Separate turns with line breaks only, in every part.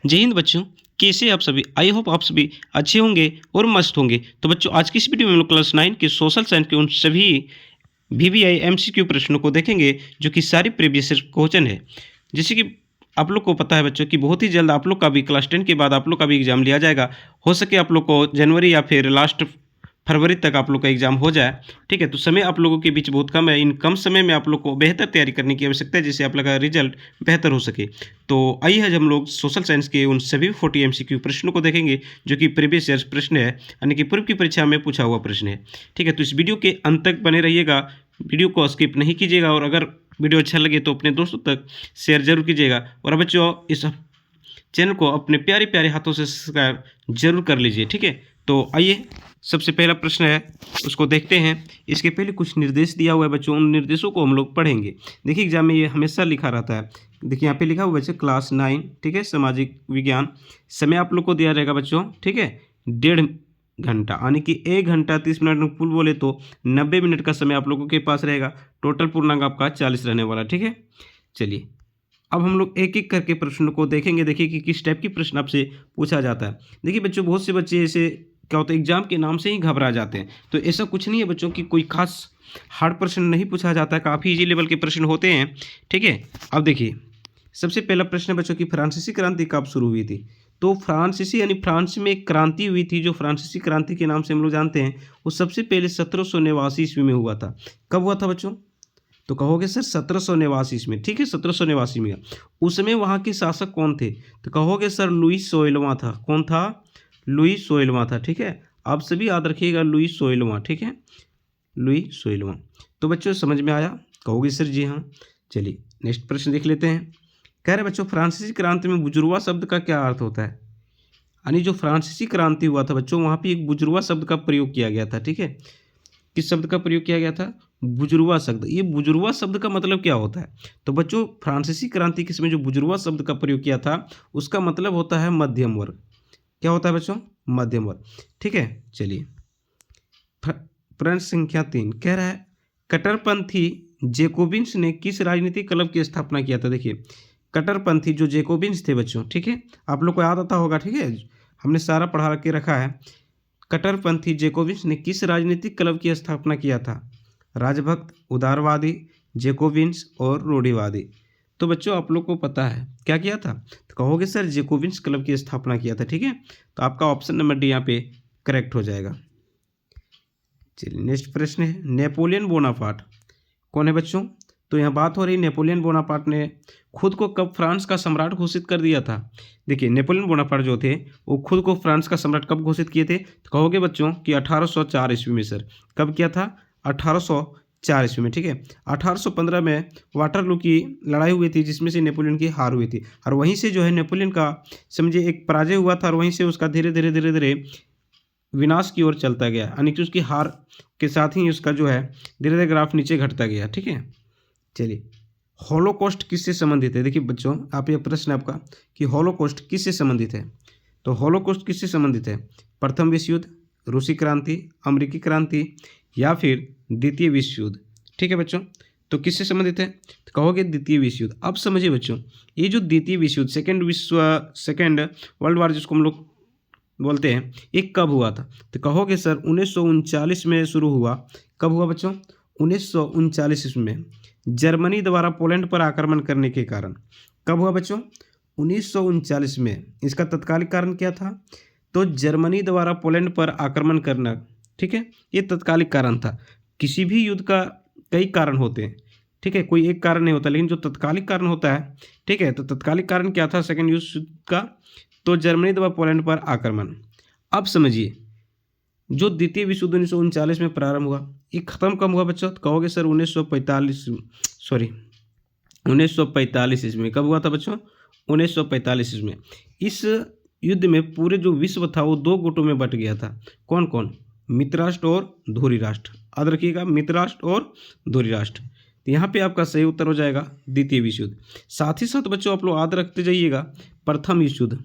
जय हिंद बच्चों, कैसे आप सभी। आई होप आप सभी अच्छे होंगे और मस्त होंगे। तो बच्चों, आज की इस वीडियो में हम लोग क्लास 9 के सोशल साइंस के उन सभी VVI MCQ प्रश्नों को देखेंगे जो कि सारी प्रीवियस ईयर क्वेश्चन है। जैसे कि आप लोग को पता है बच्चों कि बहुत ही जल्द आप लोग का भी क्लास 10 के बाद आप लोग का भी एग्जाम लिया जाएगा। हो सके आप लोग को जनवरी या फिर लास्ट फरवरी तक आप लोग का एग्जाम हो जाए। ठीक है, तो समय आप लोगों के बीच बहुत कम है। इन कम समय में आप लोग को बेहतर तैयारी करने की आवश्यकता है, जिससे आप लोग का रिजल्ट बेहतर हो सके। तो आइए आज हम लोग सोशल साइंस के उन सभी 40 MCQ प्रश्नों को देखेंगे जो कि प्रीवियस ईयर प्रश्न है, यानी कि पूर्व की परीक्षा में पूछा हुआ प्रश्न है। ठीक है, तो इस वीडियो के अंत तक बने रहिएगा, वीडियो को स्किप नहीं कीजिएगा, और अगर वीडियो अच्छा लगे तो अपने दोस्तों तक शेयर जरूर कीजिएगा। और बच्चों, इस चैनल को अपने प्यारे प्यारे हाथों से सब्सक्राइब जरूर कर लीजिए। ठीक है, तो आइए सबसे पहला प्रश्न है, उसको देखते हैं। इसके पहले कुछ निर्देश दिया हुआ है बच्चों, उन निर्देशों को हम लोग पढ़ेंगे। देखिए, एग्जाम में ये हमेशा लिखा रहता है। देखिए यहाँ पे लिखा हुआ बच्चों क्लास 9, ठीक है, सामाजिक विज्ञान। समय आप लोग को दिया जाएगा बच्चों, ठीक है, 1.5 घंटा, यानी कि 1 घंटा 30 मिनट में फुल बोले तो 90 मिनट का समय आप लोगों के पास रहेगा। टोटल पूर्णांक आपका 40 रहने वाला। ठीक है, चलिए अब हम लोग एक एक करके प्रश्न को देखेंगे। देखिए कि किस टाइप की प्रश्न आपसे पूछा जाता है। देखिए बच्चों, बहुत से बच्चे ऐसे क्या होता है, एग्जाम के नाम से ही घबरा जाते हैं। तो ऐसा कुछ नहीं है बच्चों कि कोई खास हार्ड प्रश्न नहीं पूछा जाता है, काफ़ी इजी लेवल के प्रश्न होते हैं। ठीक है, अब देखिए सबसे पहला प्रश्न है बच्चों की फ्रांसीसी क्रांति कब शुरू हुई थी। तो फ्रांसीसी यानी फ्रांस में एक क्रांति हुई थी जो फ्रांसीसी क्रांति के नाम से हम लोग जानते हैं। वो सबसे पहले 1789 ईस्वी में हुआ था। कब हुआ था बच्चों? तो कहोगे सर 1789 ईस्वी में। ठीक है, 1789 में। उस समय वहाँ के शासक कौन थे? तो कहोगे सर लुई 16वां था। कौन था? लुई 16वां था। ठीक है, आप सभी याद रखिएगा लुई 16वां। ठीक है, लुई 16वां। तो बच्चों समझ में आया? कहोगे सर जी हाँ। चलिए नेक्स्ट प्रश्न देख लेते हैं। कह रहे बच्चों फ्रांसीसी क्रांति में बुजुर्वा शब्द का क्या अर्थ होता है? यानी जो फ्रांसीसी क्रांति हुआ था बच्चों, वहाँ पे एक बुजुर्वा शब्द का प्रयोग किया गया था। ठीक है, किस शब्द का प्रयोग किया गया था? बुजुर्वा शब्द। ये बुजुर्वा शब्द का मतलब क्या होता है? तो बच्चों फ्रांसीसी क्रांति के समय जो बुजुर्वा शब्द का प्रयोग किया था, उसका मतलब होता है मध्यम वर्ग। क्या होता है बच्चों? मध्यम वर्ग। ठीक है, चलिए प्रश्न संख्या 3 कह रहा है कट्टरपंथी जेकोबिन्स ने किस राजनीतिक क्लब की स्थापना किया था। देखिए कट्टरपंथी जो जेकोबिन्स थे बच्चों, ठीक है, आप लोग को याद आता होगा। ठीक है, हमने सारा पढ़ा के रखा है। कट्टरपंथी जेकोबिन्स ने किस राजनीतिक क्लब की स्थापना किया था? राजभक्त, उदारवादी, जेकोबिन्स और रूढ़िवादी। तो बच्चों आप लोग को पता है क्या किया था? तो कहोगे सर जेकोबिन्स क्लब की स्थापना किया था। ठीक है, तो आपका ऑप्शन नंबर डी यहाँ पे करेक्ट हो जाएगा। चलिए नेक्स्ट प्रश्न है नेपोलियन बोनापार्ट कौन है बच्चों? तो यहाँ बात हो रही नेपोलियन बोनापार्ट ने खुद को कब फ्रांस का सम्राट घोषित कर दिया था। देखिए नेपोलियन बोनापार्ट जो थे वो खुद को फ्रांस का सम्राट कब घोषित किए थे? तो कहोगे बच्चों कि 1804 ईस्वी में। सर कब किया था? 1804 ईस्वी में। ठीक है, 1815 में वाटरलू की लड़ाई हुई थी जिसमें से नेपोलियन की हार हुई थी, और वहीं से जो है नेपोलियन का समझिए एक पराजय हुआ था, और वहीं से उसका धीरे धीरे धीरे धीरे विनाश की ओर चलता गया, यानी कि उसकी हार के साथ ही उसका जो है धीरे धीरे ग्राफ नीचे घटता गया। ठीक है, चलिए हॉलोकॉस्ट किससे संबंधित है? देखिए बच्चों आप ये प्रश्न आपका कि हॉलोकॉस्ट किससे संबंधित है। तो हॉलोकॉस्ट किससे संबंधित है? प्रथम विश्व युद्ध, रूसी क्रांति, अमेरिकी क्रांति या फिर द्वितीय विश्व युद्ध। ठीक है बच्चों, तो किससे संबंधित है? तो कहोगे द्वितीय विश्व युद्ध। अब समझिए बच्चों, ये जो द्वितीय विश्व युद्ध सेकेंड वर्ल्ड वार जिसको हम लोग बोलते हैं, ये कब हुआ था? तो कहोगे सर 1939 में शुरू हुआ। कब हुआ बच्चों? 1939 ईस्वी में, जर्मनी द्वारा पोलैंड पर आक्रमण करने के कारण। कब हुआ बच्चों? 1939 में। इसका तत्कालिक कारण क्या था? तो जर्मनी द्वारा पोलैंड पर आक्रमण करना। ठीक है, ये तत्कालिक कारण था। किसी भी युद्ध का कई कारण होते हैं। ठीक है, कोई एक कारण नहीं होता, लेकिन जो तत्कालिक कारण होता है, ठीक है, तो तत्कालिक कारण क्या था सेकेंड विश्व युद्ध का? तो जर्मनी द्वारा पोलैंड पर आक्रमण। अब समझिए जो द्वितीय विश्व युद्ध 1939 में प्रारंभ हुआ, ये खत्म कब हुआ बच्चों? तो कहोगे सर 1945 ईस्वी में। कब हुआ था बच्चों? 1945 ईस्वी में। इस युद्ध में पूरे जो विश्व था वो दो गुटों में बट गया था। कौन कौन? मित्र राष्ट्र और धुरी राष्ट्र। याद रखिएगा, मित्र राष्ट्र और धुरी राष्ट्र। तो यहाँ पे आपका सही उत्तर हो जाएगा द्वितीय विश्व युद्ध। साथ ही साथ बच्चों आप लोग याद रखते जाइएगा प्रथम विश्व युद्ध।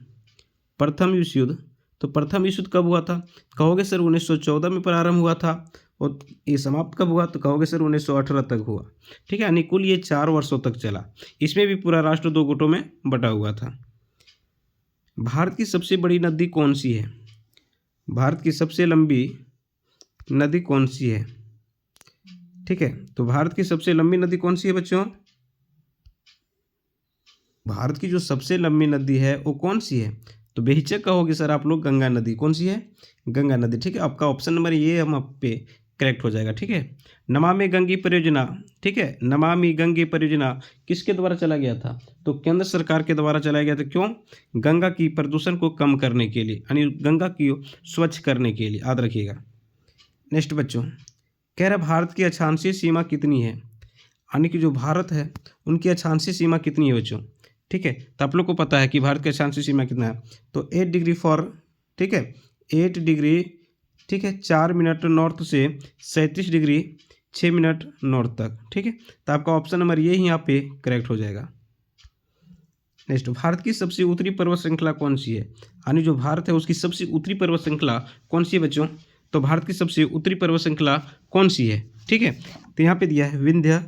प्रथम विश्व युद्ध, तो प्रथम विश्व युद्ध कब हुआ था? कहोगे सर 1914 में प्रारंभ हुआ था, और ये समाप्त कब हुआ? तो कहोगे सर 1918 तक हुआ। ठीक है, यानी कुल ये 4 वर्षों तक चला। इसमें भी पूरा राष्ट्र दो गुटों में बटा हुआ था। भारत की सबसे बड़ी नदी कौन सी है? भारत की सबसे लंबी नदी कौन सी है? ठीक है, तो भारत की सबसे लंबी नदी कौन सी है बच्चों? भारत की जो सबसे लंबी नदी है वो कौन सी है? तो बेहिचक कहोगे सर आप लोग गंगा नदी। कौन सी है? गंगा नदी। ठीक है, आपका ऑप्शन नंबर ये हम आप पे करेक्ट हो जाएगा। ठीक है, नमामि गंगे परियोजना, ठीक है, नमामि गंगे परियोजना किसके द्वारा चला गया था? तो केंद्र सरकार के द्वारा चलाया गया था। क्यों? गंगा की प्रदूषण को कम करने के लिए, यानी गंगा की स्वच्छ करने के लिए, याद रखिएगा। नेक्स्ट बच्चों, कह रहा भारत की अक्षांशीय सीमा कितनी है? यानी कि जो भारत है उनकी अक्षांशीय सीमा कितनी है बच्चों? ठीक है, तो आप लोग को पता है कि भारत की अक्षांशीय सीमा कितना है। तो 8 डिग्री फॉर, ठीक है, 8 डिग्री, ठीक है, 4 मिनट नॉर्थ से 37 डिग्री 6 मिनट नॉर्थ तक। ठीक है, तो आपका ऑप्शन नंबर ये ही यहाँ पे करेक्ट हो जाएगा। नेक्स्ट, भारत की सबसे उत्तरी पर्वत श्रृंखला कौन सी है? यानी जो भारत है उसकी सबसे उत्तरी पर्वत श्रृंखला कौन सी है बच्चों? तो भारत की सबसे उत्तरी पर्वत श्रृंखला कौन सी है? ठीक है, तो यहाँ पे दिया है विंध्य,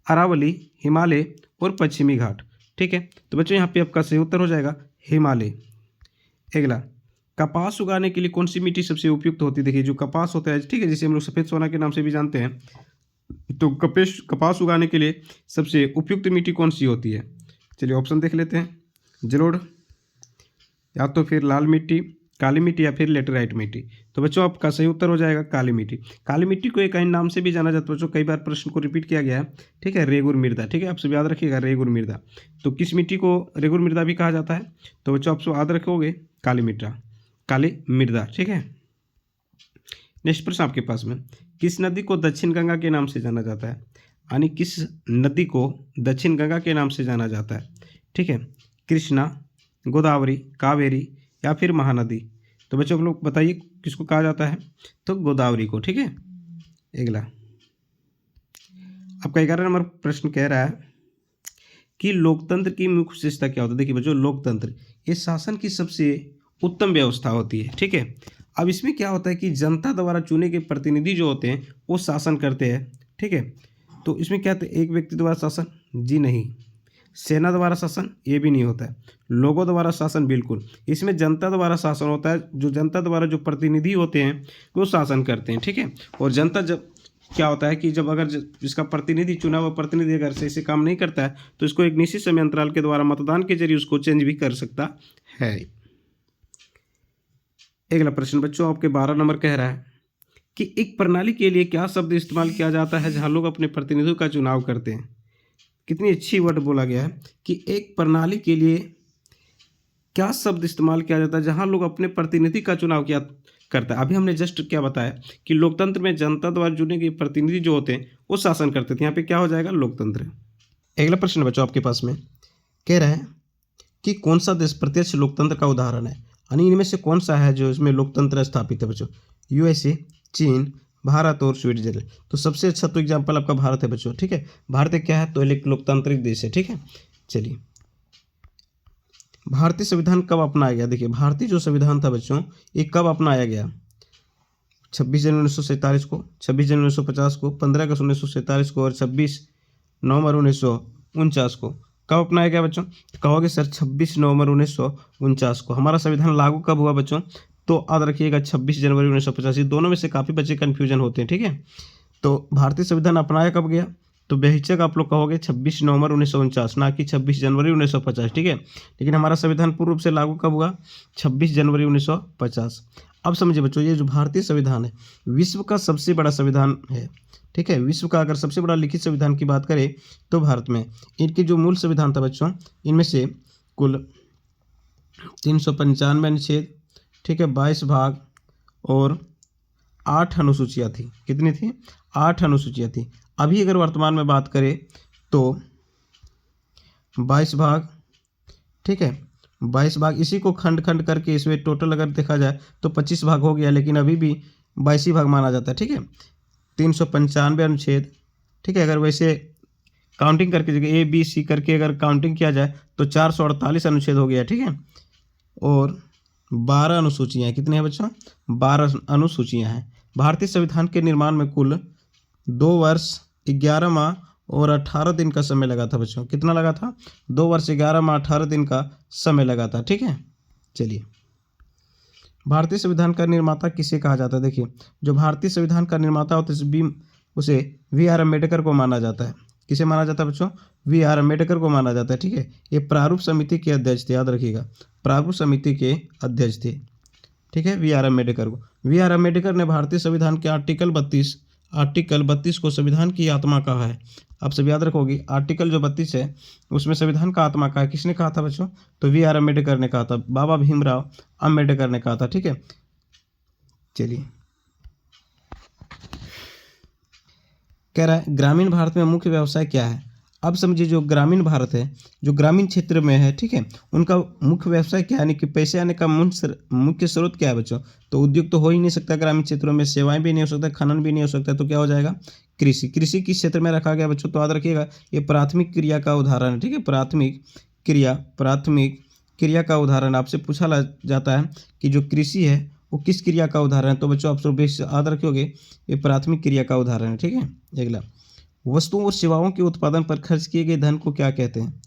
अरावली, हिमालय और पश्चिमी घाट। ठीक है, तो बच्चों यहाँ पे आपका सही उत्तर हो जाएगा हिमालय। अगला, कपास उगाने के लिए कौन सी मिट्टी सबसे उपयुक्त होती है? देखिए जो कपास होता है, ठीक है, जिसे हम लोग सफ़ेद सोना के नाम से भी जानते हैं, तो कपास उगाने के लिए सबसे उपयुक्त मिट्टी कौन सी होती है? चलिए ऑप्शन देख लेते हैं। जलोढ़, या तो फिर लाल मिट्टी, काली मिट्टी, या फिर लेटेराइट मिट्टी। तो बच्चों आपका सही उत्तर हो जाएगा काली मिट्टी। काली मिट्टी को एक अन्य नाम से भी जाना जाता है बच्चों, कई बार प्रश्न को रिपीट किया गया है। ठीक है, रेगुर मृदा। ठीक है, आप सब याद रखिएगा रेगुर मृदा। तो किस मिट्टी को रेगुर मृदा भी कहा जाता है? तो बच्चों आप सब याद रखोगे काली मृदा। ठीक है, नेक्स्ट प्रश्न आपके पास में, किस नदी को दक्षिण गंगा के नाम से जाना जाता है? यानी किस नदी को दक्षिण गंगा के नाम से जाना जाता है? ठीक है, कृष्णा, गोदावरी, कावेरी, या फिर महानदी। तो बच्चों आप लोग बताइए किसको कहा जाता है? तो गोदावरी को। ठीक है, अगला आपका 11 नंबर प्रश्न कह रहा है कि लोकतंत्र की मुख्य विशेषता क्या होता है? देखिए बच्चों, लोकतंत्र ये शासन की सबसे उत्तम व्यवस्था होती है। ठीक है, अब इसमें क्या होता है कि जनता द्वारा चुने गए प्रतिनिधि जो होते हैं वो शासन करते हैं। ठीक है, तो इसमें क्या होता है, एक व्यक्ति द्वारा शासन? जी नहीं। सेना द्वारा शासन? ये भी नहीं होता है। लोगों द्वारा शासन? बिल्कुल। इसमें जनता द्वारा शासन होता है, जो जनता द्वारा जो प्रतिनिधि होते हैं वो शासन करते हैं। ठीक है, और जनता जब क्या होता है कि जब अगर जिसका प्रतिनिधि, चुना हुआ प्रतिनिधि अगर सही से काम नहीं करता है तो इसको एक निश्चित समय अंतराल के द्वारा मतदान के जरिए उसको चेंज भी कर सकता है। अगला प्रश्न बच्चों आपके 12 नंबर कह रहा है कि एक प्रणाली के लिए क्या शब्द इस्तेमाल किया जाता है जहां लोग अपने प्रतिनिधियों का चुनाव करते हैं? कितनी अच्छी वर्ड बोला गया है कि एक प्रणाली के लिए क्या शब्द इस्तेमाल किया जाता है जहां लोग अपने प्रतिनिधि का चुनाव किया करता है। अभी हमने जस्ट क्या बताया कि लोकतंत्र में जनता द्वारा चुने गए प्रतिनिधि जो होते हैं वो शासन करते थे। यहाँ पे क्या हो जाएगा? लोकतंत्र। अगला प्रश्न बच्चों आपके पास में कह रहा है कि कौन सा देश प्रत्यक्ष लोकतंत्र का उदाहरण है? यानी इनमें से कौन सा है जो इसमें लोकतंत्र स्थापित है बच्चों? यूएसए, चीन, भारत और स्विट्जरलैंड। तो सबसे अच्छा तो एग्जाम्पल आपका भारत है बच्चों। ठीक है, भारत क्या है? तो एक लोकतांत्रिक देश है। ठीक है, चलिए भारतीय संविधान कब अपनाया गया? देखिए भारतीय जो संविधान था बच्चों ये कब अपनाया गया? 26 जनवरी 1947 को, 26 जनवरी 1950 को, 15 अगस्त 1947 को और 26 नवंबर 1949 को। कब अपनाया गया बच्चों? कहोगे सर 26 नवंबर 1949 को। हमारा संविधान लागू कब हुआ बच्चों? तो याद रखिएगा 26 जनवरी 1950। दोनों में से काफ़ी बच्चे कन्फ्यूजन होते हैं। ठीक है, तो भारतीय संविधान अपनाया कब गया? तो बेहिचक आप लोग कहोगे 26 नवंबर 1949, ना कि 26 जनवरी 1950। ठीक है, लेकिन हमारा संविधान पूर्ण रूप से लागू कब हुआ? 26 जनवरी 1950। अब समझिए बच्चों, ये जो भारतीय संविधान है विश्व का सबसे बड़ा संविधान है। ठीक है, विश्व का अगर सबसे बड़ा लिखित संविधान की बात करें तो भारत में इनकी जो मूल संविधान था बच्चों, इनमें से कुल 395 अनुच्छेद, ठीक है, 22 भाग और 8 अनुसूचियाँ थी। कितनी थी? 8 अनुसूचियाँ थी। अभी अगर वर्तमान में बात करें तो 22 भाग, ठीक है, 22 भाग, इसी को खंड खंड करके इसमें टोटल अगर देखा जाए तो 25 भाग हो गया, लेकिन अभी भी 22 ही भाग माना जाता है। ठीक है, 395 अनुच्छेद, ठीक है, अगर वैसे काउंटिंग करके जगह ए बी सी करके अगर काउंटिंग किया जाए तो 448 अनुच्छेद हो गया। ठीक है, और 12 अनुसूचियाँ हैं। कितने हैं बच्चों? 12 अनुसूचियाँ हैं। भारतीय संविधान के निर्माण में कुल 2 वर्ष 11 माह और 18 दिन का समय लगा था बच्चों। कितना लगा था? 2 वर्ष 11 माह 18 दिन का समय लगा था। ठीक है,
चलिए, भारतीय संविधान का निर्माता किसे कहा जाता है? देखिए, जो भारतीय संविधान का निर्माता होता है उसे वी.आर. अम्बेडकर को माना जाता है। किसे माना जाता है बच्चों? वी.आर. अम्बेडकर को माना जाता है। ठीक है, ये प्रारूप समिति के अध्यक्ष थे, याद रखिएगा, प्रारूप समिति के अध्यक्ष थे। ठीक है, वी.आर. अम्बेडकर को। वी.आर. अम्बेडकर ने भारतीय संविधान के आर्टिकल 32 को संविधान की आत्मा कहा है। आप सब याद रखोगे, आर्टिकल जो 32 है उसमें संविधान का आत्मा कहा है। किसने कहा था बच्चों? तो वी.आर. अम्बेडकर ने कहा था, बाबा भीमराव अम्बेडकर ने कहा था। ठीक है, चलिए, कह रहा है ग्रामीण भारत में मुख्य व्यवसाय क्या है? अब समझिए, जो ग्रामीण भारत है, जो ग्रामीण क्षेत्र में है, ठीक है, उनका मुख्य व्यवसाय क्या है, यानी कि पैसे आने का मुख्य स्रोत क्या है बच्चों? तो उद्योग तो हो ही नहीं सकता ग्रामीण क्षेत्रों में, सेवाएं भी नहीं हो सकता, खनन भी नहीं हो सकता, तो क्या हो जाएगा? कृषि। कृषि किस क्षेत्र में रखा गया बच्चों? तो याद रखिएगा, ये प्राथमिक क्रिया का उदाहरण है। ठीक है, प्राथमिक क्रिया का उदाहरण आपसे पूछा जाता है कि जो कृषि है वो किस क्रिया का उदाहरण है? तो बच्चों आप सब याद रखोगे, ये प्राथमिक क्रिया का उदाहरण है। ठीक है, अगला, वस्तुओं और सेवाओं के उत्पादन पर खर्च किए गए धन को क्या कहते हैं?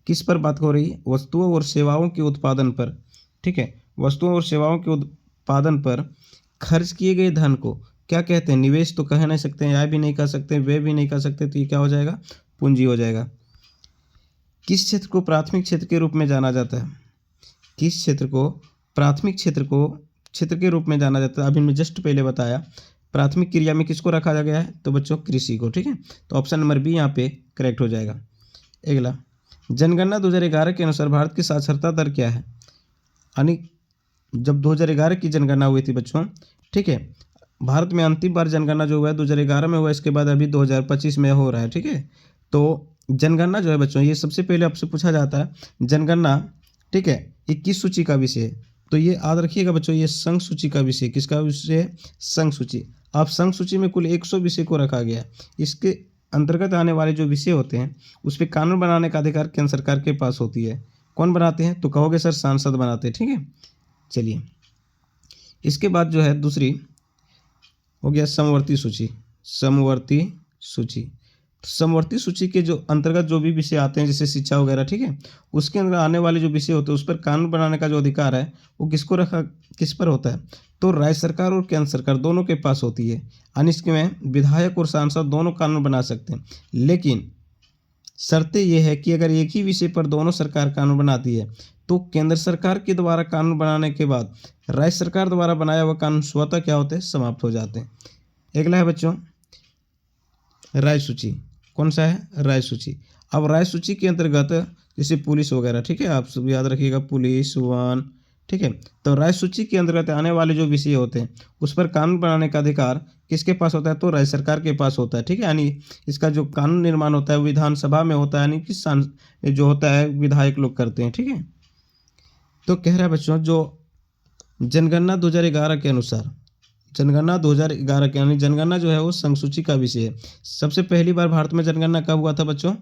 किस पर बात हो रही है? वस्तुओं और सेवाओं के उत्पादन पर। ठीक है, वस्तुओं और सेवाओं के उत्पादन पर खर्च किए गए धन को क्या कहते हैं? निवेश तो कह नहीं सकते, आय भी नहीं कह सकते, व्यय भी नहीं कह सकते, तो ये क्या हो जाएगा? पूंजी हो जाएगा। किस क्षेत्र को प्राथमिक क्षेत्र के रूप में जाना जाता है? किस क्षेत्र को प्राथमिक क्षेत्र के रूप में जाना जाता है? अभी मैं जस्ट पहले बताया, प्राथमिक क्रिया में किसको रखा गया है? तो बच्चों कृषि को। ठीक है, तो ऑप्शन नंबर बी यहाँ पे करेक्ट हो जाएगा। अगला, जनगणना 2011 के अनुसार भारत की साक्षरता दर क्या है? यानी जब 2011 की जनगणना हुई थी बच्चों, ठीक है, भारत में अंतिम बार जनगणना जो हुआ है 2011 में हुआ, इसके बाद अभी 2025 में हो रहा है। ठीक है, तो जनगणना जो है बच्चों, ये सबसे पहले आपसे पूछा जाता है जनगणना, ठीक है, ये किस सूची का विषय है? तो ये याद रखिएगा बच्चों, ये संघ सूची का विषय। किसका विषय है? संघ सूची। आप संघ सूची में कुल 100 विषय को रखा गया है। इसके अंतर्गत आने वाले जो विषय होते हैं उस पर कानून बनाने का अधिकार केंद्र सरकार के पास होती है। कौन बनाते हैं? तो कहोगे सर सांसद बनाते हैं। ठीक है, चलिए, इसके बाद जो है दूसरी हो गया समवर्ती सूची। समवर्ती सूची के जो अंतर्गत जो भी विषय आते हैं जैसे शिक्षा वगैरह, ठीक है, उसके अंदर आने वाले जो विषय होते हैं उस पर कानून बनाने का जो अधिकार है वो किस पर होता है? तो राज्य सरकार और केंद्र सरकार दोनों के पास होती है। यानी इसमें विधायक और सांसद दोनों कानून बना सकते हैं, लेकिन शर्तें ये है कि अगर एक ही विषय पर दोनों सरकार कानून बनाती है तो केंद्र सरकार के द्वारा कानून बनाने के बाद राज्य सरकार द्वारा बनाया हुआ कानून स्वतः क्या होते हैं? समाप्त हो जाते हैं। अगला है बच्चों राज्य सूची। कौन सा है? राज्य सूची। अब राज्य सूची के अंतर्गत जैसे पुलिस वगैरह, ठीक है, आप सब याद रखिएगा, पुलिस, वन, ठीक है, तो राज्य सूची के अंतर्गत आने वाले जो विषय होते हैं उस पर कानून बनाने का अधिकार किसके पास होता है? तो राज्य सरकार के पास होता है। ठीक है, यानी इसका जो कानून निर्माण होता है विधानसभा में होता है, यानी कि जो होता है विधायक लोग करते हैं। ठीक है, तो कह रहा है बच्चों जो जनगणना 2011 के अनुसार, जनगणना 2011 के, यानी जनगणना जो है वो संघ सूची का विषय है। सबसे पहली बार भारत में जनगणना कब हुआ था बच्चों?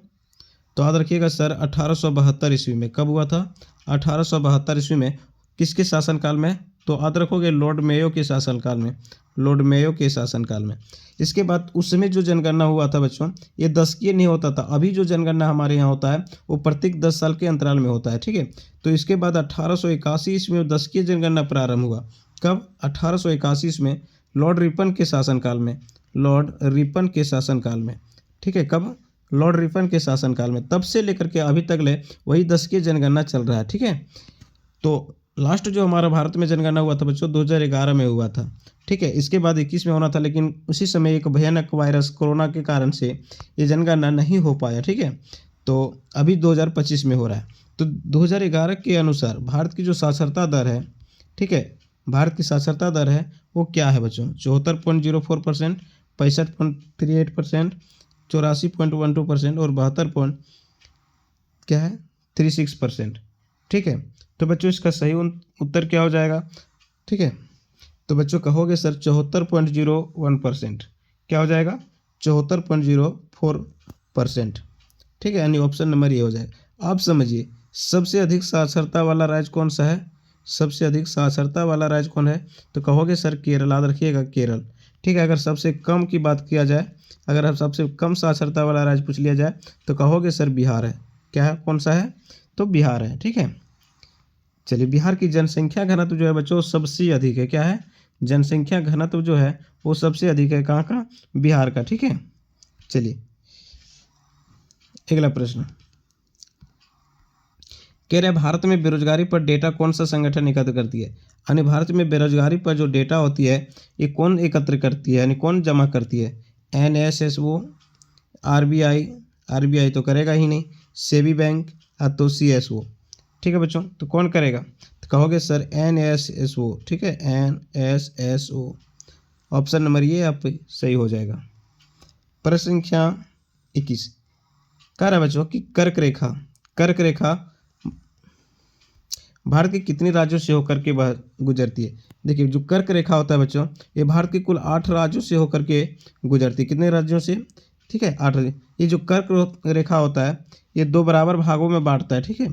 तो याद रखिएगा सर 1872 ईस्वी में। कब हुआ था? 1872 ईस्वी में। किसके शासनकाल में? तो याद रखोगे लॉर्ड मेयो के शासनकाल में, लॉर्ड मेयो के शासनकाल में। इसके बाद उस समय जो जनगणना हुआ था बच्चों ये 10कीय नहीं होता था। अभी जो जनगणना हमारे यहाँ होता है वो प्रत्येक 10 साल के अंतराल में होता है। ठीक है, तो इसके बाद 1881 ईस्वी में 10कीय जनगणना प्रारंभ हुआ। कब? 1881 ईस्वी में लॉर्ड रिपन के शासनकाल में, लॉर्ड रिपन के शासनकाल में। ठीक है, कब? लॉर्ड रिपन के शासनकाल में। तब से लेकर के अभी तक ले वही 10कीय जनगणना चल रहा है। ठीक है, तो लास्ट जो हमारा भारत में जनगणना हुआ था बच्चों 2011 में हुआ था। ठीक है, इसके बाद 21 में होना था, लेकिन उसी समय एक भयानक वायरस कोरोना के कारण से ये जनगणना नहीं हो पाया। ठीक है, तो अभी 2025 में हो रहा है। तो 2011 के अनुसार भारत की जो साक्षरता दर है, ठीक है, भारत की साक्षरता दर है वो क्या है बच्चों? 74.04%, 65.38%, 84.12% और 72.36%। ठीक है, तो बच्चों इसका सही उत्तर क्या हो जाएगा? ठीक है, तो बच्चों कहोगे सर 74.01%। क्या हो जाएगा? 74.04%। ठीक है, यानी ऑप्शन नंबर ये हो जाएगा। आप समझिए सबसे अधिक साक्षरता वाला राज्य कौन सा है? सबसे अधिक साक्षरता वाला राज्य कौन है? तो कहोगे सर केरल। याद रखिएगा केरल। ठीक है, अगर सबसे कम की बात किया जाए, अगर अब सबसे कम साक्षरता वाला राज्य पूछ लिया जाए तो कहोगे सर बिहार है। क्या है? कौन सा है? तो बिहार है। ठीक है, चलिए, बिहार की जनसंख्या घनत्व जो है बच्चों सबसे अधिक है। क्या है? जनसंख्या घनत्व जो है वो सबसे अधिक है। कहाँ का? बिहार का। ठीक है, चलिए अगला प्रश्न कह रहे हैं भारत में बेरोजगारी पर डेटा कौन सा संगठन एकत्र करती है? यानी भारत में बेरोजगारी पर जो डेटा होती है ये कौन एकत्र करती है, यानी कौन जमा करती है? NSSO, आरबीआई तो करेगा ही नहीं, सेबी बैंक तो CSO। ठीक है बच्चों, तो कौन करेगा? तो कहोगे सर NSSO। ठीक है, NSSO ऑप्शन नंबर ये आप सही हो जाएगा। प्रश्न संख्या 21 कह रहा है बच्चों कि कर्क रेखा भारत के कितने राज्यों से होकर के गुजरती है? देखिए, जो कर्क रेखा होता है बच्चों ये भारत के कुल 8 राज्यों से होकर के गुजरती है। कितने राज्यों से? ठीक है, 8 राज्य। ये जो कर्क रेखा होता है ये 2 बराबर भागों में बांटता है। ठीक है,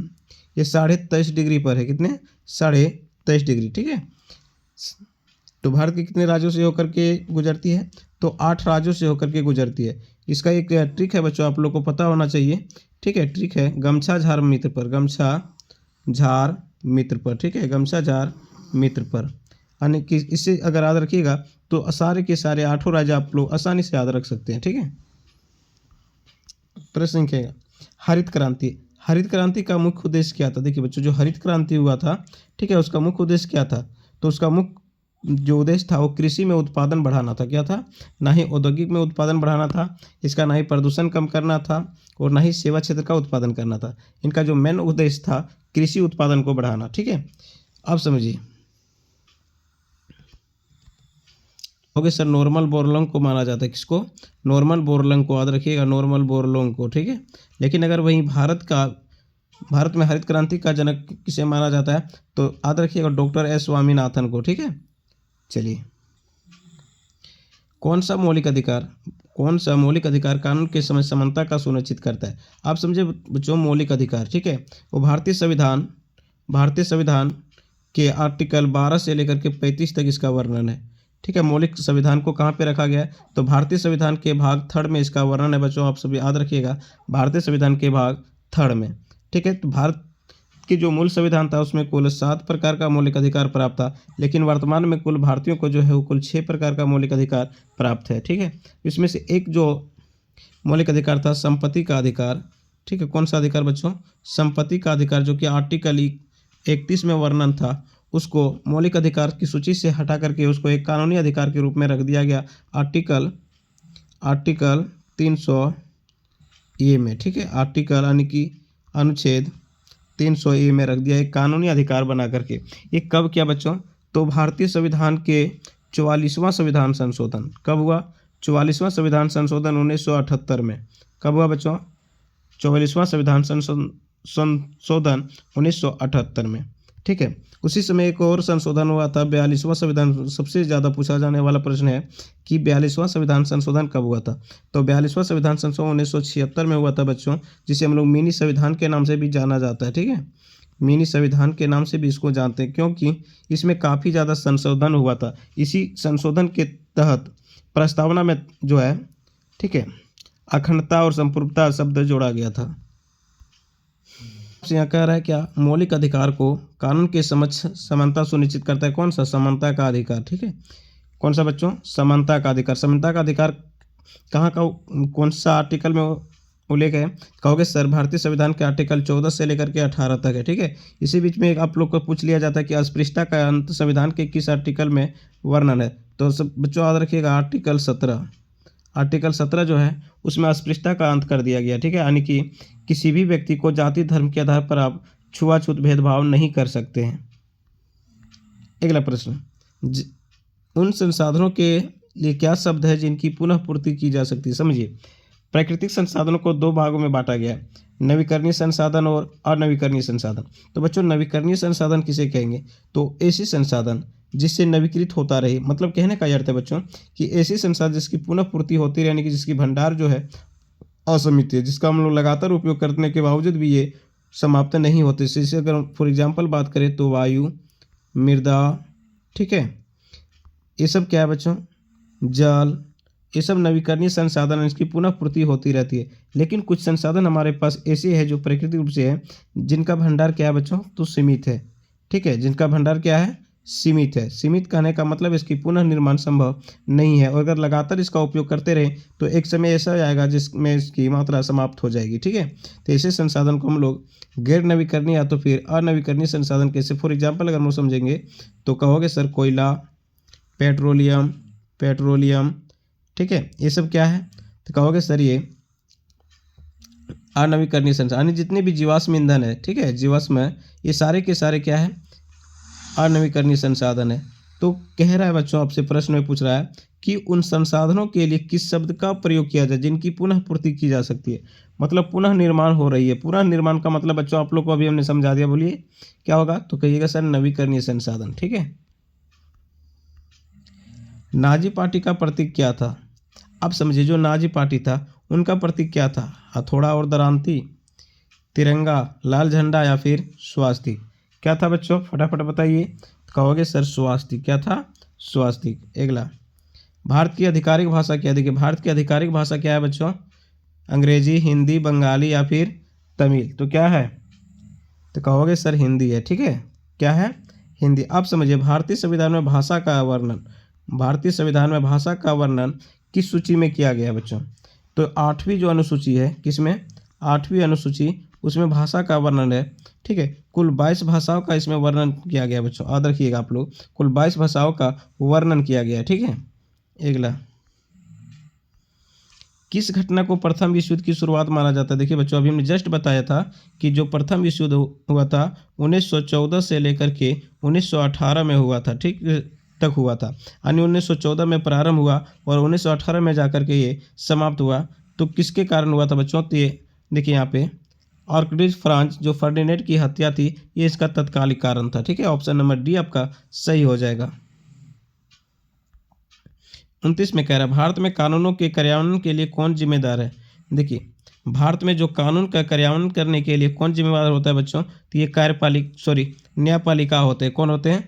ये 23.5 डिग्री पर है। कितने? 23.5 डिग्री। ठीक है, तो भारत के कितने राज्यों से होकर के गुजरती है? तो 8 राज्यों से होकर के गुजरती है। इसका एक ट्रिक है बच्चों, आप लोग को पता होना चाहिए। ठीक है, ट्रिक है गमछा झार मित्र पर, गमछा झार मित्र पर। ठीक है, गमछा झार मित्र पर, यानी कि इसे अगर याद रखिएगा तो सारे के सारे 8 राज्य आप लोग आसानी से याद रख सकते हैं। ठीक है, प्रश्न संख्या हरित क्रांति का मुख्य उद्देश्य क्या था? देखिए बच्चों, जो हरित क्रांति हुआ था, ठीक है, उसका मुख्य उद्देश्य क्या था? तो उसका मुख्य जो उद्देश्य था वो कृषि में उत्पादन बढ़ाना था। क्या था? ना ही औद्योगिक में उत्पादन बढ़ाना था, इसका ना ही प्रदूषण कम करना था और ना ही सेवा क्षेत्र का उत्पादन करना था। इनका जो मेन उद्देश्य था कृषि उत्पादन को बढ़ाना। ठीक है, अब समझिए। ओके सर, नॉर्मल बोरलॉन्ग को माना जाता है। किसको? नॉर्मल बोरलॉन्ग को याद रखिएगा, नॉर्मल बोरलॉन्ग को। ठीक है, लेकिन अगर वहीं भारत में हरित क्रांति का जनक किसे माना जाता है तो याद रखिएगा डॉक्टर एस स्वामीनाथन को। ठीक है, चलिए कौन सा मौलिक अधिकार कानून के समय समानता का सुनिश्चित करता है? आप समझे बच्चों, मौलिक अधिकार। ठीक है, वो भारतीय संविधान के आर्टिकल 12 से लेकर के 35 तक इसका वर्णन है। ठीक है, मौलिक संविधान को कहाँ पे रखा गया है? तो भारतीय संविधान के भाग 3 में इसका वर्णन है बच्चों, आप सभी याद रखिएगा, भारतीय संविधान के भाग 3 में। ठीक है, तो भारत की जो मूल संविधान था उसमें कुल 7 प्रकार का मौलिक अधिकार प्राप्त था, लेकिन वर्तमान में कुल भारतीयों को जो है वो कुल 6 प्रकार का मौलिक अधिकार प्राप्त है। ठीक है, इसमें से एक जो मौलिक अधिकार था संपत्ति का अधिकार। ठीक है, कौन सा अधिकार बच्चों? संपत्ति का अधिकार, जो कि आर्टिकल 31 में वर्णन था, उसको मौलिक अधिकार की सूची से हटा करके उसको एक कानूनी अधिकार के रूप में रख दिया गया आर्टिकल 300A में। ठीक है, आर्टिकल यानी कि अनुच्छेद 300A में रख दिया, एक कानूनी अधिकार बना करके। ये कब किया बच्चों? तो भारतीय संविधान के 44वां संविधान संशोधन कब हुआ? 44वां संविधान संशोधन 1978 में। कब हुआ बच्चों? 44वां संविधान संशोधन 1978 में। ठीक है, उसी समय एक और संशोधन हुआ था 42वां संविधान। सबसे ज़्यादा पूछा जाने वाला प्रश्न है कि 42वां संविधान संशोधन कब हुआ था? तो 42वां संविधान संशोधन 1976 में हुआ था बच्चों, जिसे हम लोग मिनी संविधान के नाम से भी जाना जाता है। ठीक है, मिनी संविधान के नाम से भी इसको जानते हैं, क्योंकि इसमें काफ़ी ज़्यादा संशोधन हुआ था। इसी संशोधन के तहत प्रस्तावना में जो है, ठीक है, अखंडता और संपूर्णता शब्द जोड़ा गया था। यहाँ कह रहा है क्या? मौलिक अधिकार को कानून के समक्ष समानता सुनिश्चित करता है। कौन सा? समानता का अधिकार। ठीक है, कौन सा बच्चों? समानता का अधिकार। समानता का अधिकार कहाँ का, कौन सा आर्टिकल में उल्लेख है? कहोगे सर भारतीय संविधान के आर्टिकल 14 से लेकर के 18 तक है। ठीक है, इसी बीच में आप लोग को पूछ लिया जाता है कि अस्पृश्यता का अंत संविधान के किस आर्टिकल में वर्णन है? तो सब बच्चों याद रखिएगा आर्टिकल 17 जो है उसमें अस्पृश्यता का अंत कर दिया गया। ठीक है, यानी कि किसी भी व्यक्ति को जाति धर्म के आधार पर आप छुआछूत भेदभाव नहीं कर सकते हैं। अगला प्रश्न, उन संसाधनों के लिए क्या शब्द है जिनकी पुनः पूर्ति की जा सकती है? समझिए, प्राकृतिक संसाधनों को 2 भागों में बांटा गया है, नवीकरणीय संसाधन और अनवीकरणीय संसाधन। तो बच्चों नवीकरणीय संसाधन किसे कहेंगे? तो ऐसे संसाधन जिससे नवीकृत होता रहे। मतलब कहने का अर्थ है बच्चों कि ऐसे संसाधन जिसकी पुनः पूर्ति होती रहे, यानी कि जिसकी भंडार जो है असीमित है, जिसका हम लोग लगातार उपयोग करने के बावजूद भी ये समाप्त नहीं होते। जैसे अगर फॉर एग्जांपल बात करें तो वायु, मृदा, ठीक है, ये सब क्या है बच्चों? जल, ये सब नवीकरणीय संसाधन, इसकी पुनः पूर्ति होती रहती है। लेकिन कुछ संसाधन हमारे पास ऐसे हैं जो प्राकृतिक रूप से है, जिनका भंडार क्या है बच्चों? तो सीमित है। ठीक है, जिनका भंडार क्या है, सीमित है। सीमित कहने का मतलब इसकी पुनः निर्माण संभव नहीं है, और अगर लगातार इसका उपयोग करते रहे तो एक समय ऐसा आएगा जिसमें इसकी मात्रा समाप्त हो जाएगी। ठीक है, तो ऐसे संसाधन को हम लोग गैर नवीकरणीय या तो फिर अनवीकरणीय संसाधन कैसे, फॉर एग्जाम्पल अगर हम समझेंगे तो कहोगे सर कोयला, पेट्रोलियम, ठीक है, ये सब क्या है, तो कहोगे सर ये अनवीकरणीय संसाधन, यानी जितने भी जीवाश्म ईंधन है, ठीक है, जीवाश्म है, ये सारे के सारे क्या है, अनवीकरणीय संसाधन है। तो कह रहा है बच्चों, आपसे प्रश्न में पूछ रहा है कि उन संसाधनों के लिए किस शब्द का प्रयोग किया जाए जिनकी पुनः पूर्ति की जा सकती है, मतलब पुनः निर्माण हो रही है। पुनः निर्माण का मतलब बच्चों आप लोग को अभी हमने समझा दिया, बोलिए क्या होगा, तो कहिएगा सर नवीकरणीय संसाधन। ठीक है, नाजी पार्टी का प्रतीक क्या था, अब समझिए, जो नाजी पार्टी था उनका प्रतीक क्या था, हथौड़ा और दरांती, तिरंगा, लाल झंडा या फिर स्वास्तिक, क्या था बच्चों, फटाफट बताइए। कहोगे सर स्वास्तिक, क्या था, स्वास्तिक। अगला, भारत की आधिकारिक भाषा क्या है, देखिए भारत की आधिकारिक भाषा क्या है बच्चों, अंग्रेजी, हिंदी, बंगाली या फिर तमिल, तो क्या है, तो कहोगे सर हिंदी है। ठीक है, क्या है, हिंदी। अब समझिए भारतीय संविधान में भाषा का वर्णन, भारतीय संविधान में भाषा का वर्णन किस सूची में किया गया बच्चों, तो 8वीं जो अनुसूची है, किसमें, 8वीं अनुसूची, उसमें भाषा का वर्णन है। ठीक है, कुल 22 भाषाओं का इसमें वर्णन किया गया बच्चों, याद रखिएगा आप लोग, कुल 22 भाषाओं का वर्णन किया गया है। ठीक है, अगला, किस घटना को प्रथम विश्व युद्ध की शुरुआत माना जाता है, देखिए बच्चों अभी हमने जस्ट बताया था कि जो प्रथम विश्व युद्ध हुआ था 1914 से लेकर के 1918 में हुआ था, ठीक तक हुआ था, यानी 1914 में प्रारंभ हुआ और 1918 में जाकर के ये समाप्त हुआ। तो किसके कारण हुआ था बच्चों, तो ये देखिए यहाँ पे आर्कडिज फ्रांच, जो फर्डिनेंड की हत्या थी, ये इसका तत्कालिक कारण था। ठीक है, ऑप्शन नंबर डी आपका सही हो जाएगा। 29 में कह रहा है भारत में कानूनों के कार्यान्वयन के लिए कौन जिम्मेदार है, देखिए भारत में जो कानून का कार्यान्वयन करने के लिए कौन जिम्मेदार होता है बच्चों, तो ये न्यायपालिका होते हैं। कौन होते हैं,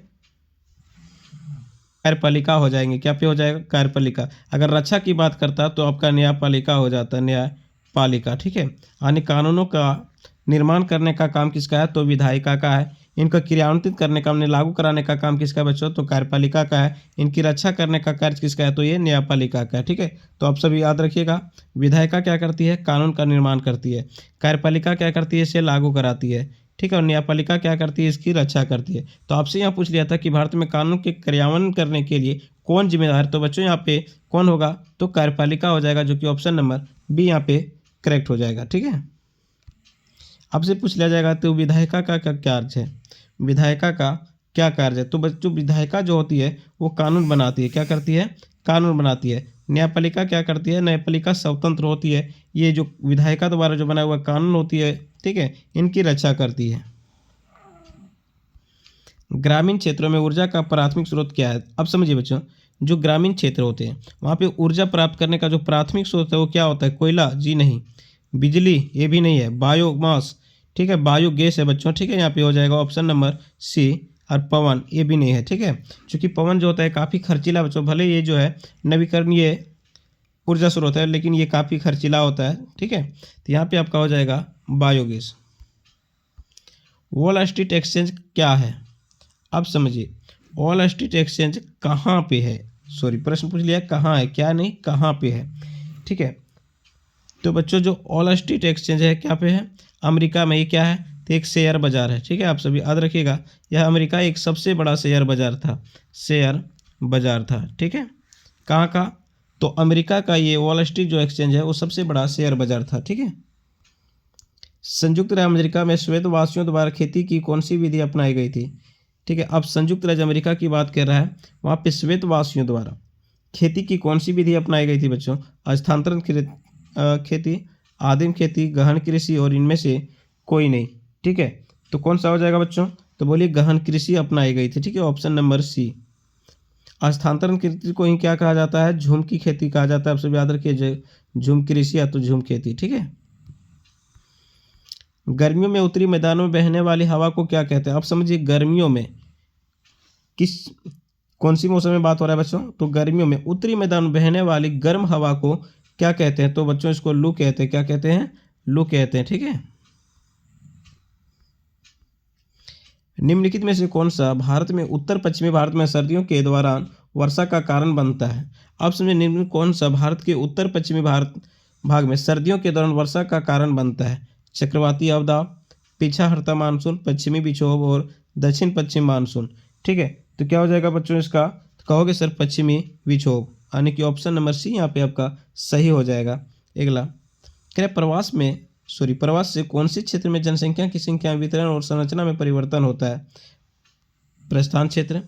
कार्यपालिका हो जाएंगे, क्या पे हो जाएगा, कार्यपालिका। अगर रक्षा की बात करता तो आपका न्यायपालिका हो जाता है, न्यायपालिका। ठीक है, यानी कानूनों का निर्माण करने का काम किसका है, तो विधायिका का है। इनका क्रियान्वित करने का, हमने लागू कराने का काम किसका है बच्चों, तो कार्यपालिका का है। इनकी रक्षा करने का कार्य किसका है, तो ये न्यायपालिका का है। ठीक है, तो आप सभी याद रखिएगा, विधायिका क्या करती है, कानून का निर्माण करती है, कार्यपालिका क्या करती है, इसे लागू कराती है। ठीक है, और न्यायपालिका क्या करती है, इसकी रक्षा करती है। तो आपसे यहाँ पूछ लिया था कि भारत में कानून के क्रियान्वयन करने के लिए कौन जिम्मेदार है, तो बच्चों यहाँ पे कौन होगा, तो कार्यपालिका हो जाएगा, जो कि ऑप्शन नंबर बी यहाँ पे करेक्ट हो जाएगा। ठीक है, आपसे पूछ लिया जाएगा तो विधायिका का क्या कार्य है, विधायिका का क्या कार्य है, तो बच्चों विधायिका जो होती है वो कानून बनाती है, क्या करती है, कानून बनाती है। न्यायपालिका क्या करती है, न्यायपालिका स्वतंत्र होती है, ये जो विधायिका द्वारा जो बना हुआ कानून होती है, ठीक है, इनकी रक्षा करती है। ग्रामीण क्षेत्रों में ऊर्जा का प्राथमिक स्रोत क्या है, अब समझिए बच्चों, जो ग्रामीण क्षेत्र होते हैं वहाँ पे ऊर्जा प्राप्त करने का जो प्राथमिक स्रोत है वो क्या होता है, कोयला, जी नहीं, बिजली, ये भी नहीं है, बायोमास, ठीक है, बायोगैस है बच्चों। ठीक है, यहाँ पे हो जाएगा ऑप्शन नंबर सी, और पवन, ये भी नहीं है। ठीक है, क्योंकि पवन जो होता है काफ़ी खर्चीला बच्चों, भले ये जो है नवीकरणीय ऊर्जा स्रोत है लेकिन ये काफ़ी खर्चीला होता है। ठीक है, तो यहाँ पे आपका हो जाएगा बायोगैस। वॉल स्ट्रीट एक्सचेंज क्या है, अब समझिए, वॉल स्ट्रीट एक्सचेंज कहाँ पे है, सॉरी प्रश्न पूछ लिया कहाँ है, क्या नहीं, कहाँ पे है। ठीक है, तो बच्चों जो वॉल स्ट्रीट एक्सचेंज है क्या पे है, अमेरिका में। ये क्या है, तो एक शेयर बाजार है। ठीक है, आप सभी याद रखिएगा, यह अमेरिका एक सबसे बड़ा शेयर बाजार था, शेयर बाजार था। ठीक है, कहाँ का, तो अमेरिका का ये वॉल स्ट्रीट जो एक्सचेंज है वो सबसे बड़ा शेयर बाजार था। ठीक है, संयुक्त राज्य अमेरिका में श्वेतवासियों द्वारा खेती की कौन सी विधि अपनाई गई थी। ठीक है, अब संयुक्त राज्य अमेरिका की बात कर रहा है, वहाँ पे श्वेतवासियों द्वारा खेती की कौन सी विधि अपनाई गई थी बच्चों, स्थानांतरण खेती, आदिम खेती, गहन कृषि और इनमें से कोई नहीं। ठीक है, तो कौन सा हो जाएगा बच्चों, तो बोलिए गहन कृषि अपनाई गई थी। ठीक है, ऑप्शन नंबर सी। स्थानांतरण खेती को ही क्या कहा जाता है, झूम की खेती कहा जाता है, आप सब याद रखिए, झूम कृषि या तो झूम खेती। ठीक है, गर्मियों में उत्तरी मैदानों में बहने वाली हवा को क्या कहते हैं, आप समझिए गर्मियों में कौन सी मौसम में बात हो रहा है बच्चों, तो गर्मियों में उत्तरी मैदान में बहने वाली गर्म हवा को क्या कहते हैं, तो बच्चों इसको लू कहते हैं, क्या कहते हैं, लू कहते हैं। ठीक है, निम्नलिखित में से कौन सा भारत में उत्तर पश्चिमी भारत में सर्दियों के दौरान वर्षा का कारण बनता है? आप समझे निम्न कौन सा भारत के उत्तर पश्चिमी भारत भाग में सर्दियों के दौरान वर्षा का कारण बनता है? चक्रवाती आपदा, पीछा हटता मानसून, पश्चिमी विक्षोभ और दक्षिण पश्चिम मानसून। ठीक है, तो क्या हो जाएगा बच्चों इसका? तो कहोगे सर पश्चिमी विक्षोभ, यानी कि ऑप्शन नंबर सी यहाँ पे आपका सही हो जाएगा। अगला कह रहे प्रवास से कौन से क्षेत्र में जनसंख्या की संख्या, वितरण और संरचना में परिवर्तन होता है? प्रस्थान क्षेत्र,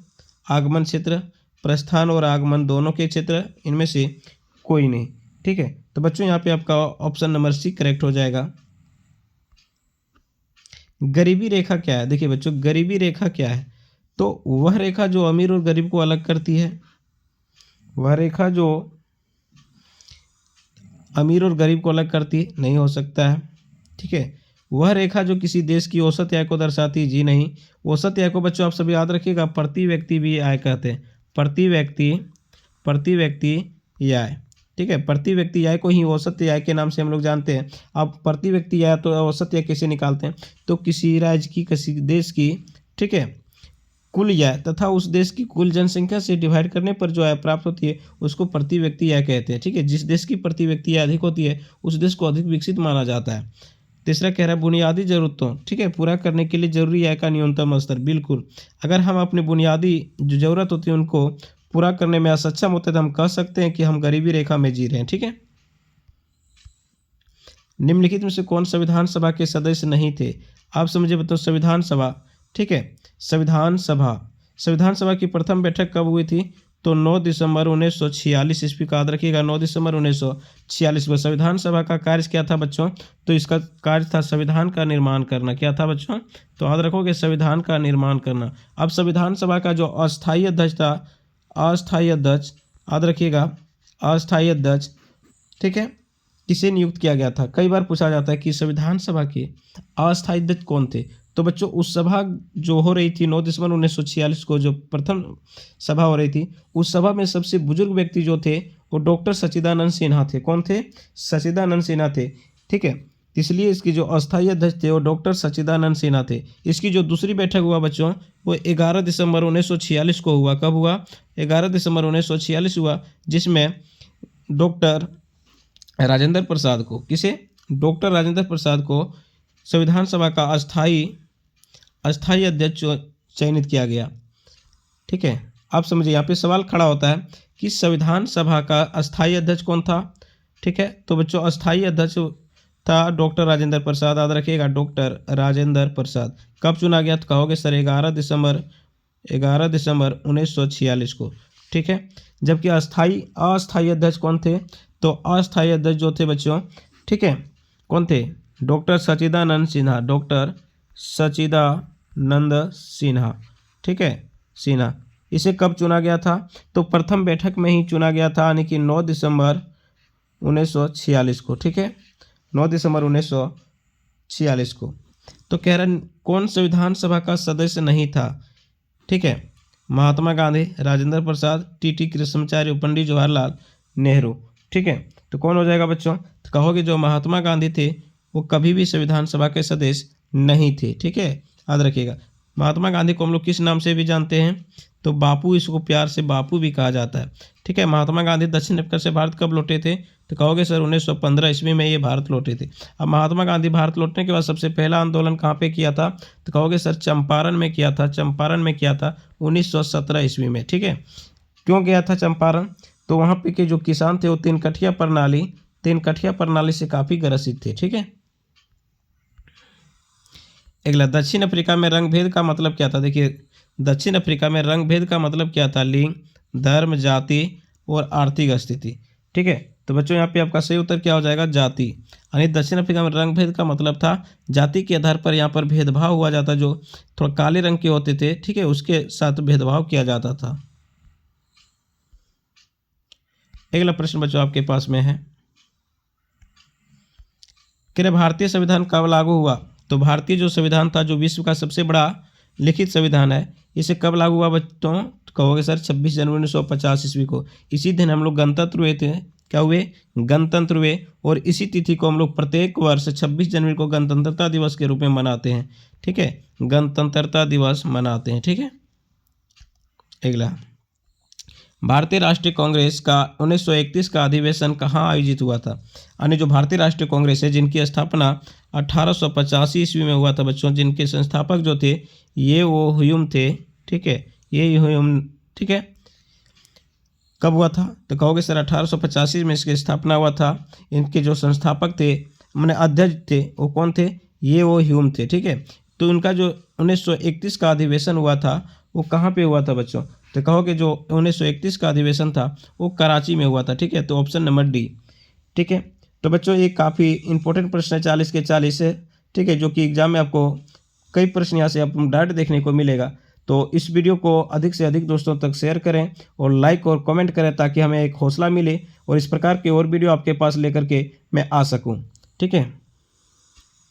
आगमन क्षेत्र, प्रस्थान और आगमन दोनों के क्षेत्र, इनमें से कोई नहीं। ठीक है, तो बच्चों यहाँ पे आपका ऑप्शन नंबर सी करेक्ट हो जाएगा। गरीबी रेखा क्या है? देखिए बच्चों, गरीबी रेखा क्या है? तो वह रेखा जो अमीर और गरीब को अलग करती है, वह रेखा जो अमीर और गरीब को अलग करती नहीं हो सकता है। ठीक है, वह रेखा जो किसी देश की औसत आय को दर्शाती है, जी नहीं। औसत आय को बच्चों आप सभी याद रखिएगा प्रति व्यक्ति भी आय कहते हैं, प्रति व्यक्ति आय। ठीक है, प्रति व्यक्ति आय को ही औसत आय के नाम से हम लोग जानते हैं। अब प्रति व्यक्ति आय तो औसत आय कैसे निकालते हैं? तो किसी राज्य की, किसी देश की, ठीक है, कुल आय तथा उस देश की कुल जनसंख्या से डिवाइड करने पर जो आय प्राप्त होती है उसको प्रति व्यक्ति आय कहते हैं। ठीक है, जिस देश की प्रति व्यक्ति आय अधिक होती है उस देश को अधिक विकसित माना जाता है। तीसरा कह रहा है बुनियादी जरूरतों, ठीक है, पूरा करने के लिए जरूरी आय का न्यूनतम स्तर। बिल्कुल, अगर हम अपनी बुनियादी जो जरूरत होती है उनको पूरा करने में असक्षम होते हैं तो हम कह सकते हैं कि हम गरीबी रेखा में जी रहे हैं। ठीक है, निम्नलिखित में से कौन संविधान सभा के सदस्य नहीं थे? आप समझे बताओ संविधान सभा। ठीक है, संविधान सभा की प्रथम बैठक कब हुई थी? तो 9 दिसंबर 1946 ईस्वी का याद रखिएगा। 9 दिसंबर 1946 को संविधान सभा का कार्य क्या था बच्चों? तो इसका कार्य था संविधान का निर्माण करना। क्या था बच्चों? तो याद रखोगे संविधान का निर्माण करना। अब संविधान सभा का जो अस्थायी अध्यक्ष था, अस्थायी अध्यक्ष याद रखिएगा, अस्थायी अध्यक्ष, ठीक है, किसे नियुक्त किया गया था? कई बार पूछा जाता है कि संविधान सभा के अस्थायी अध्यक्ष कौन थे? तो बच्चों उस सभा जो हो रही थी 9 दिसंबर 1946 को, जो प्रथम सभा हो रही थी, उस सभा में सबसे बुजुर्ग व्यक्ति जो थे वो डॉक्टर सच्चिदानंद सिन्हा थे। कौन थे? सच्चिदानंद सिन्हा थे। ठीक है, इसलिए इसकी जो अस्थायी अध्यक्ष थे वो डॉक्टर सच्चिदानंद सिन्हा थे। इसकी जो दूसरी बैठक हुआ बच्चों वो 11 दिसंबर 1946 को हुआ। कब हुआ? 11 दिसंबर 1946 हुआ, जिसमें डॉक्टर राजेंद्र प्रसाद को, किसे? डॉक्टर राजेंद्र प्रसाद को संविधान सभा का अस्थायी अध्यक्ष चयनित किया गया। ठीक है, आप समझिए यहाँ पे सवाल खड़ा होता है कि संविधान सभा का अस्थायी अध्यक्ष कौन था? ठीक है, तो बच्चों अस्थायी अध्यक्ष था डॉक्टर राजेंद्र प्रसाद। याद रखिएगा डॉक्टर राजेंद्र प्रसाद। कब चुना गया? तो कहोगे सर 11 दिसंबर 1946 को। ठीक है, जबकि अस्थायी अध्यक्ष कौन थे? तो अस्थायी अध्यक्ष जो थे बच्चों, ठीक है, कौन थे? डॉक्टर सच्चिदानंद सिन्हा, डॉक्टर सच्चिदानंद सिन्हा। ठीक है, सिन्हा। इसे कब चुना गया था? तो प्रथम बैठक में ही चुना गया था, यानी कि 9 दिसंबर 1946 को। ठीक है, 9 दिसंबर 1946 को। तो कह रहा कौन संविधान सभा का सदस्य नहीं था? ठीक है, महात्मा गांधी, राजेंद्र प्रसाद, टी कृष्णमाचार्य, पंडित जवाहरलाल नेहरू। ठीक है, तो कौन हो जाएगा बच्चों? तो कहोगे जो महात्मा गांधी थे वो कभी भी संविधान सभा के सदस्य नहीं थे। ठीक है, याद रखिएगा। महात्मा गांधी को हम लोग किस नाम से भी जानते हैं? तो बापू, इसको प्यार से बापू भी कहा जाता है। ठीक है, महात्मा गांधी दक्षिण अफ्रीका से भारत कब लौटे थे? तो कहोगे सर 1915 ईस्वी में ये भारत लौटे थे। अब महात्मा गांधी भारत लौटने के बाद सबसे पहला आंदोलन कहाँ पे किया था? तो कहोगे सर चंपारण में किया था। चंपारण में किया था 1917 ईस्वी में। ठीक है, क्यों गया था चंपारण? तो वहाँ पे के जो किसान थे वो तीन कठिया प्रणाली से काफ़ी ग्रसित थे। ठीक है, अगला दक्षिण अफ्रीका में रंग भेद का मतलब क्या था? देखिए दक्षिण अफ्रीका में रंग भेद का मतलब क्या था? लिंग, धर्म, जाति और आर्थिक स्थिति। ठीक है, तो बच्चों यहाँ पे आपका सही उत्तर क्या हो जाएगा? जाति। यानी दक्षिण अफ्रीका में रंग भेद का मतलब था जाति के आधार पर यहाँ पर भेदभाव हुआ जाता, जो थोड़ा काले रंग के होते थे, ठीक है, उसके साथ भेदभाव किया जाता था। अगला प्रश्न बच्चों आपके पास में है कि भारतीय संविधान कब लागू हुआ? तो भारतीय जो संविधान था, जो विश्व का सबसे बड़ा लिखित संविधान है, इसे कब लागू हुआ बच्चों? तो कहोगे सर 26 जनवरी 1950 ईस्वी को। इसी दिन हम लोग गणतंत्र हुए थे। क्या हुए? गणतंत्र हुए। और इसी तिथि को हम लोग प्रत्येक वर्ष 26 जनवरी को गणतंत्रता दिवस के रूप में मनाते हैं। ठीक है, गणतंत्रता दिवस मनाते हैं। ठीक है, अगला, भारतीय राष्ट्रीय कांग्रेस का 1931 का अधिवेशन कहाँ आयोजित हुआ था? यानी जो भारतीय राष्ट्रीय कांग्रेस है जिनकी स्थापना 1885 ईस्वी में हुआ था बच्चों, जिनके संस्थापक जो थे ये वो ह्यूम थे। ठीक है, ये ह्यूम। ठीक है, कब हुआ था? तो कहोगे सर 1885 में इसकी स्थापना हुआ था। इनके जो संस्थापक थे, मैंने अध्यक्ष थे, वो कौन थे? ये वो ह्यूम थे। ठीक है, तो उनका जो 1931 का अधिवेशन हुआ था वो कहाँ पे हुआ था बच्चों? तो कहोगे जो 1931 का अधिवेशन था वो कराची में हुआ था। ठीक है, तो ऑप्शन नंबर डी। ठीक है, तो बच्चों ये काफ़ी इंपॉर्टेंट प्रश्न है, 40 के 40 है। ठीक है, जो कि एग्जाम में आपको कई प्रश्न यहाँ से आपको डायरेक्ट देखने को मिलेगा। तो इस वीडियो को अधिक से अधिक दोस्तों तक शेयर करें और लाइक और कमेंट करें ताकि हमें एक हौसला मिले और इस प्रकार के और वीडियो आपके पास लेकर के मैं आ सकूँ। ठीक है।